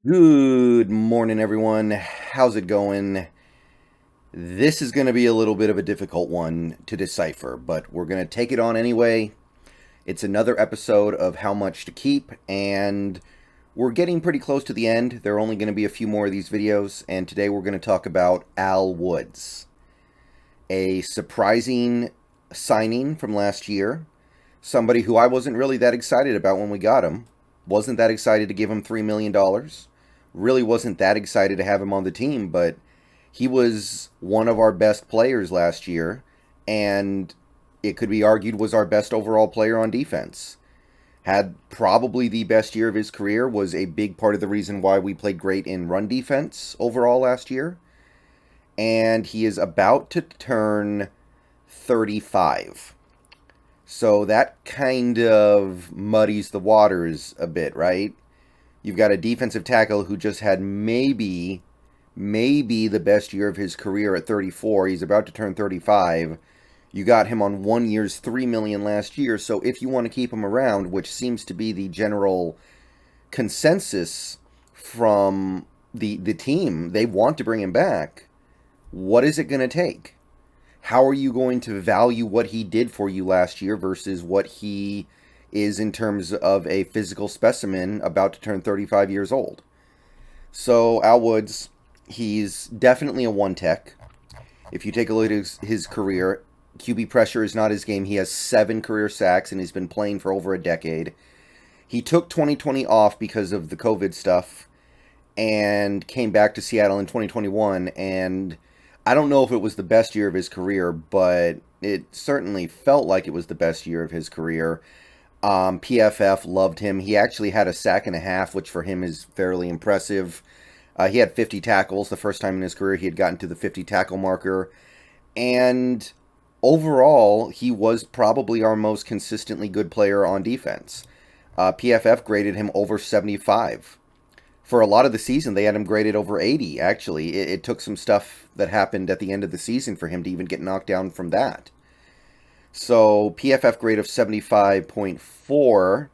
Good morning, everyone. How's it going? This is going to be a little bit of a difficult one to decipher, but we're going to take it on anyway. It's another episode of How Much to Keep, and we're getting pretty close to the end. There are only going to be a few more of these videos, and today we're going to talk about Al Woods, a surprising signing from last year. Somebody who I wasn't really that excited about when we got him. Wasn't that excited to give him $3 million. Really wasn't that excited to have him on the team, but he was one of our best players last year, and it could be argued was our best overall player on defense. Had probably the best year of his career, was a big part of the reason why we played great in run defense overall last year. And he is about to turn 35. So that kind of muddies the waters a bit, right? You've got a defensive tackle who just had maybe the best year of his career at 34. He's about to turn 35. You got him on 1 year's $3 million last year. So if you want to keep him around, which seems to be the general consensus from the team, they want to bring him back. What is it going to take? How are you going to value what he did for you last year versus what he is in terms of a physical specimen about to turn 35 years old? So Al Woods, he's definitely a one tech. If you take a look at his career, QB pressure is not his game. He has 7 career sacks and he's been playing for over a decade. He took 2020 off because of the COVID stuff and came back to Seattle in 2021. And I don't know if it was the best year of his career, but it certainly felt like it was the best year of his career. PFF loved him. He actually had a sack and a half, which for him is fairly impressive. He had 50 tackles the first time in his career he had gotten to the 50 tackle marker. And overall, he was probably our most consistently good player on defense. PFF graded him over 75. For a lot of the season, they had him graded over 80, actually. It took some stuff that happened at the end of the season for him to even get knocked down from that. So, PFF grade of 75.4.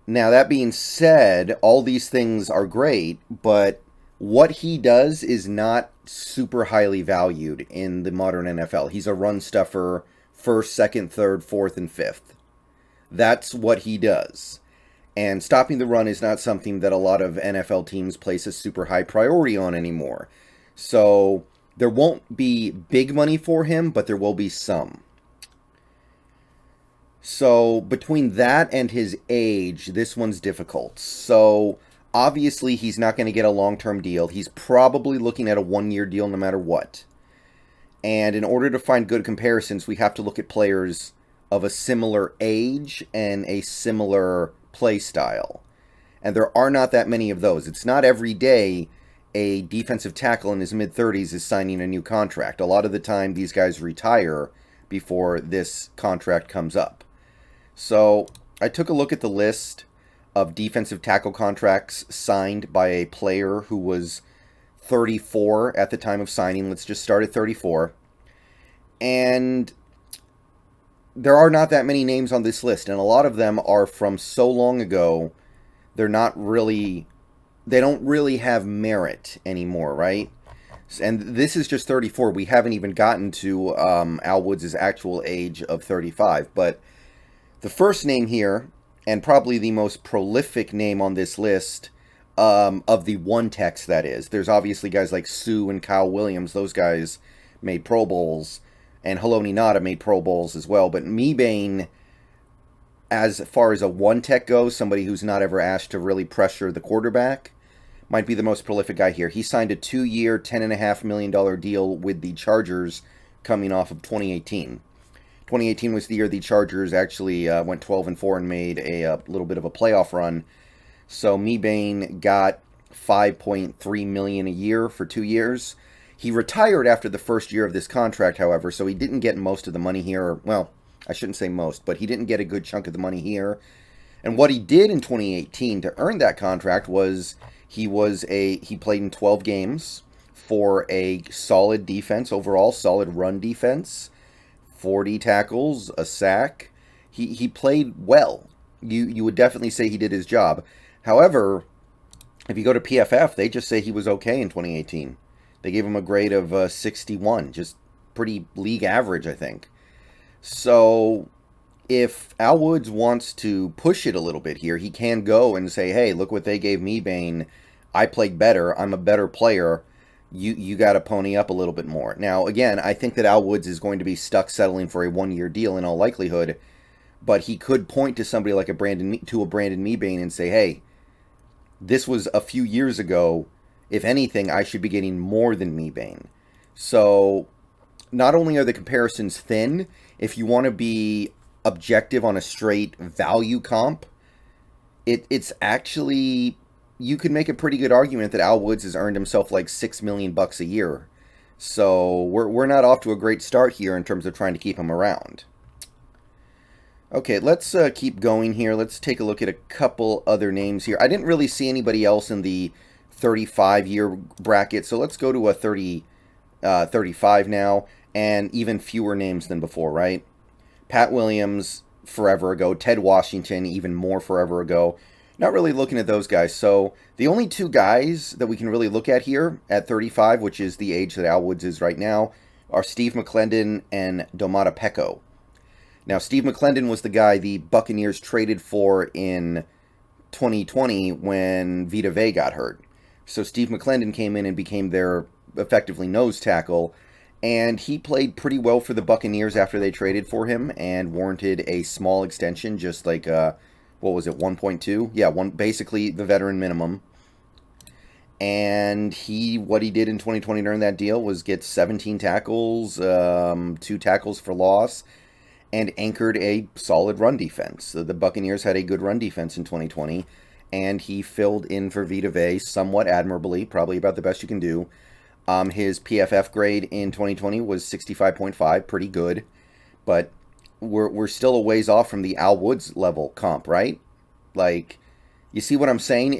Now, that being said, all these things are great, but what he does is not super highly valued in the modern NFL. He's a run stuffer, first, second, third, fourth, and fifth. That's what he does. And stopping the run is not something that a lot of NFL teams place a super high priority on anymore. So there won't be big money for him, but there will be some. So between that and his age, this one's difficult. So obviously he's not going to get a long-term deal. He's probably looking at a 1-year deal no matter what. And in order to find good comparisons, we have to look at players of a similar age and a similar play style. And there are not that many of those. It's not every day a defensive tackle in his mid-30s is signing a new contract. A lot of the time, these guys retire before this contract comes up. So I took a look at the list of defensive tackle contracts signed by a player who was 34 at the time of signing. Let's just start at 34. And there are not that many names on this list, and a lot of them are from so long ago, they don't really have merit anymore, right? And this is just 34. We haven't even gotten to Al Woods' actual age of 35. But the first name here, and probably the most prolific name on this list, of the one techs, that is. There's obviously guys like Sioux and Kyle Williams. Those guys made Pro Bowls. And Haloni Nada made Pro Bowls as well. But Mebane, as far as a one tech goes, somebody who's not ever asked to really pressure the quarterback, might be the most prolific guy here. He signed a 2-year, $10.5 million deal with the Chargers coming off of 2018. 2018 was the year the Chargers actually went 12-4 and made a little bit of a playoff run. So Mebane got $5.3 million a year for 2 years. He retired after the first year of this contract, however, so he didn't get most of the money here. Well, I shouldn't say most, but he didn't get a good chunk of the money here. And what he did in 2018 to earn that contract was he played in 12 games for a solid defense overall, solid run defense, 40 tackles, a sack. He played well. You would definitely say he did his job. However, If you go to PFF, they just say he was okay in 2018. They gave him a grade of 61, just pretty league average, I think. So if Al Woods wants to push it a little bit here, he can go and say, hey, look what they gave me, Bane. I played better. I'm a better player. You got to pony up a little bit more. Now, again, I think that Al Woods is going to be stuck settling for a one-year deal in all likelihood, but he could point to somebody like a Brandon Mebane and say, hey, this was a few years ago. If anything, I should be getting more than Mebane. So not only are the comparisons thin, if you want to be objective on a straight value comp, it's actually, you could make a pretty good argument that Al Woods has earned himself like $6 million a year. So we're not off to a great start here in terms of trying to keep him around. Okay, let's keep going here. Let's take a look at a couple other names here. I didn't really see anybody else in the 35-year bracket, so let's go to a 35 now, and even fewer names than before, right? Pat Williams, forever ago. Ted Washington, even more forever ago. Not really looking at those guys. So the only two guys that we can really look at here at 35, which is the age that Al Woods is right now, are Steve McClendon and Domata Peko. Now, Steve McClendon was the guy the Buccaneers traded for in 2020 when Vita Vea got hurt. So Steve McClendon came in and became their effectively nose tackle, and he played pretty well for the Buccaneers after they traded for him and warranted a small extension, just like, what was it, 1.2? Yeah, basically the veteran minimum. And what he did in 2020 during that deal was get 17 tackles, 2 tackles for loss, and anchored a solid run defense. So the Buccaneers had a good run defense in 2020, and he filled in for Vita Vea somewhat admirably, probably about the best you can do. His PFF grade in 2020 was 65.5, pretty good, but we're still a ways off from the Al Woods level comp, right? Like, you see what I'm saying?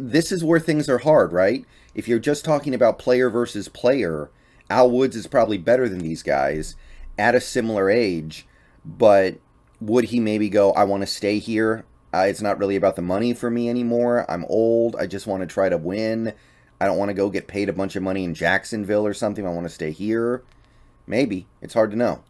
This is where things are hard, right? If you're just talking about player versus player, Al Woods is probably better than these guys at a similar age, but would he maybe go, I want to stay here? It's not really about the money for me anymore. I'm old. I just want to try to win. I don't want to go get paid a bunch of money in Jacksonville or something. I want to stay here. Maybe. It's hard to know.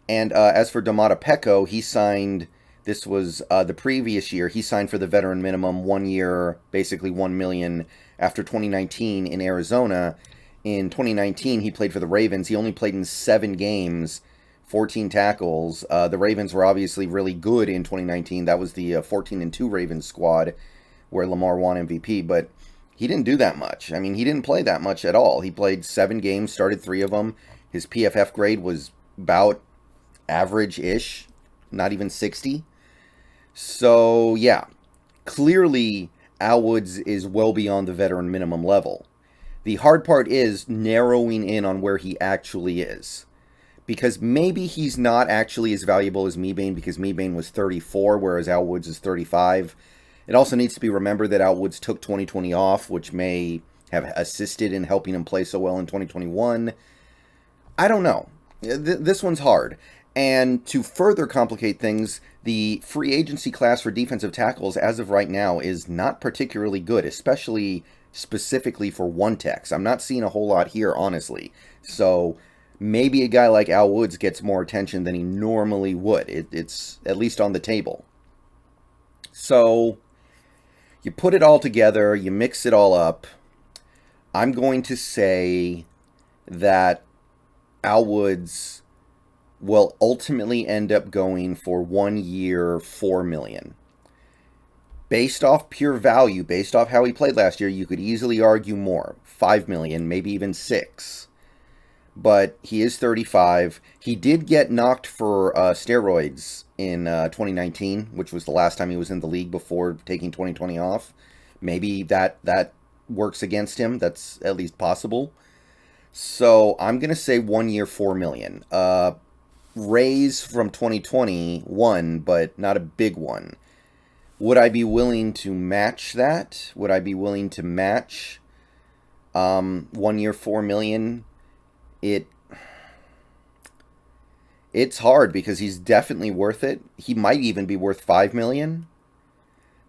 And as for Domata Peko, he signed, this was the previous year, he signed for the veteran minimum 1 year, basically $1 million after 2019 in Arizona. In 2019, he played for the Ravens. He only played in 7 games, 14 tackles. The Ravens were obviously really good in 2019. That was the 14-2 Ravens squad where Lamar won MVP, but he didn't do that much. I mean, he didn't play that much at all. He played 7 games, started 3 of them. His PFF grade was about average-ish, not even 60. So, yeah, clearly Al Woods is well beyond the veteran minimum level. The hard part is narrowing in on where he actually is. Because maybe he's not actually as valuable as Mebane, because Mebane was 34, whereas Al Woods is 35. It also needs to be remembered that Al Woods took 2020 off, which may have assisted in helping him play so well in 2021. I don't know. This one's hard. And to further complicate things, the free agency class for defensive tackles as of right now is not particularly good, especially specifically for one-techs. I'm not seeing a whole lot here, honestly. So maybe a guy like Al Woods gets more attention than he normally would. It's at least on the table. So you put it all together, you mix it all up. I'm going to say that Al Woods will ultimately end up going for 1 year, $4 million. Based off pure value, based off how he played last year, you could easily argue more. $5 million, maybe even $6 million. But he is 35. He did get knocked for steroids in 2019, which was the last time he was in the league before taking 2020 off. Maybe that works against him. That's at least possible. So I'm going to say 1 year, $4 million. Raise from 2021, but not a big one. Would I be willing to match that? Would I be willing to match 1 year, $4 million? It's hard because he's definitely worth it. He might even be worth $5 million.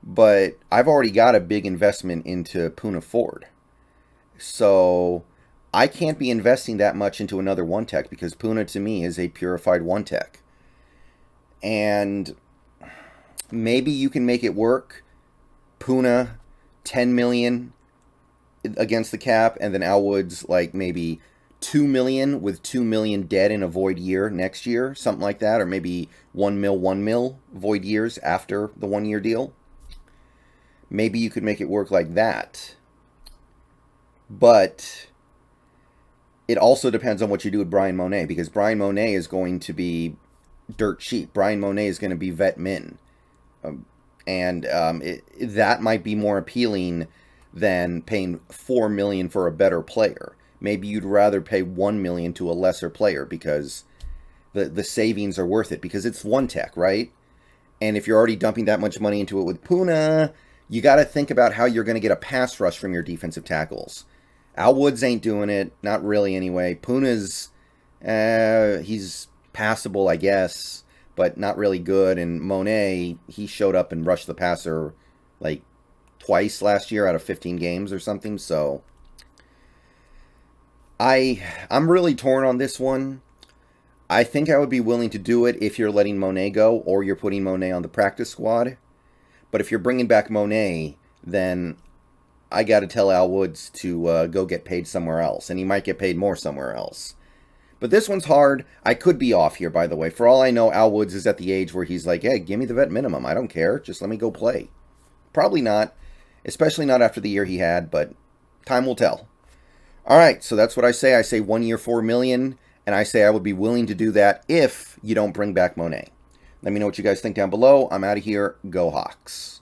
But I've already got a big investment into Puna Ford. So I can't be investing that much into another one tech because Puna to me is a purified one tech. And maybe you can make it work. Puna, 10 million against the cap, and then Al Woods like maybe 2 million with 2 million dead in a void year next year, something like that, or maybe 1 mil void years after the 1 year deal. Maybe you could make it work like that. But it also depends on what you do with Brian Monet, because Brian Monet is going to be dirt cheap. Brian Monet is going to be vet min. That might be more appealing than paying 4 million for a better player. Maybe you'd rather pay 1 million to a lesser player because the savings are worth it, because it's one tech, right? And if you're already dumping that much money into it with Puna, you got to think about how you're going to get a pass rush from your defensive tackles. Al Woods ain't doing it, not really anyway. Puna's, he's passable, I guess, but not really good. And Monet, he showed up and rushed the passer like twice last year out of 15 games or something. So I'm really torn on this one. I think I would be willing to do it if you're letting Monet go or you're putting Monet on the practice squad. But if you're bringing back Monet, then I got to tell Al Woods to go get paid somewhere else, and he might get paid more somewhere else. But this one's hard. I could be off here, by the way. For all I know, Al Woods is at the age where he's like, hey, give me the vet minimum. I don't care. Just let me go play. Probably not, especially not after the year he had, but time will tell. All right, so that's what I say. I say 1 year, 4 million, and I say I would be willing to do that if you don't bring back Monet. Let me know what you guys think down below. I'm out of here. Go Hawks.